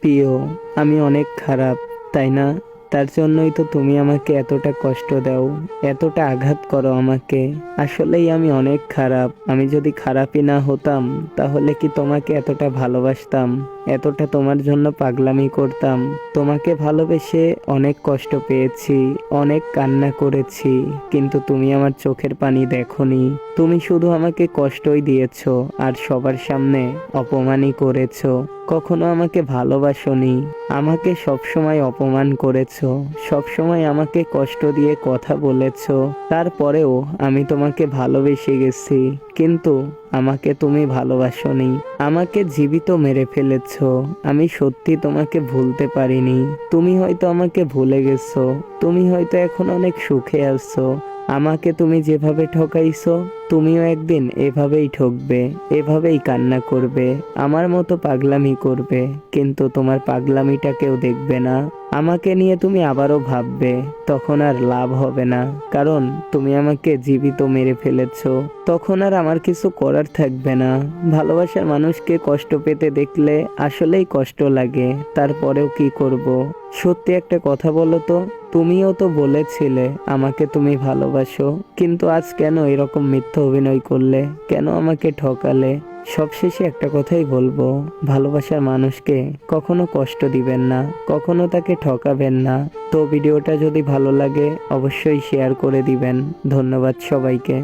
প্রিয়, আমি অনেক খারাপ, তাই না? তার জন্যই তো তুমি আমাকে এতটা কষ্ট দাও, এতটা আঘাত করো আমাকে। আসলেই আমি অনেক খারাপ। আমি যদি খারাপই না হতাম, তাহলে কি তোমাকে এতটা ভালোবাসতাম, এতটা তোমার জন্য পাগলামি করতাম? তোমাকে ভালোবেসে অনেক কষ্ট পেয়েছি, অনেক কান্না করেছি, কিন্তু তুমি আমার চোখের পানি দেখোনি। তুমি শুধু আমাকে কষ্টই দিয়েছো আর সবার সামনে অপমানই করেছো। কখনো আমাকে ভালোবাসোনি, আমাকে সবসময় অপমান করেছো, সবসময় আমাকে কষ্ট দিয়ে কথা বলেছো। তারপরেও আমি তোমাকে ভালোবেসে গেছি, কিন্তু আমাকে তুমি ভালোবাসোনি, আমাকে জীবিত মেরে ফেলেছো। আমি সত্যি তোমাকে ভুলতে পারিনি। তুমি হয়তো আমাকে ভুলে গেছো, তুমি হয়তো এখন অনেক সুখে আছো। আমাকে তুমি যেভাবে ঠকাইছো, তুমিও একদিন এভাবেই ঠকবে, এভাবেই কান্না করবে, আমার মতো পাগলামি করবে, কিন্তু তোমার পাগলামিটা কেউ দেখবে না। আমাকে নিয়ে তুমি আবারও ভাববে, তখন আর লাভ হবে না, কারণ তুমি আমাকে জীবিত মেরে ফেলেছো। তখন আর আমার কিছু করার থাকবে না। ভালোবাসার মানুষকে কষ্ট পেতে দেখলে আসলেই কষ্ট লাগে, তারপরেও কি করব? সত্যি একটা কথা বলো তো, তুমিও তো বলেছিলে আমাকে তুমি ভালোবাসো, কিন্তু আজ কেন এরকম মিথ্যা অভিনয় করলে? কেন আমাকে ঠকালে? সবশেষে একটা কথাই বলবো, ভালোবাসার মানুষকে কখনো কষ্ট দিবেন না, কখনো তাকে ঠকাবেন না। তো ভিডিওটা যদি ভালো লাগে অবশ্যই শেয়ার করে দিবেন। ধন্যবাদ সবাইকে।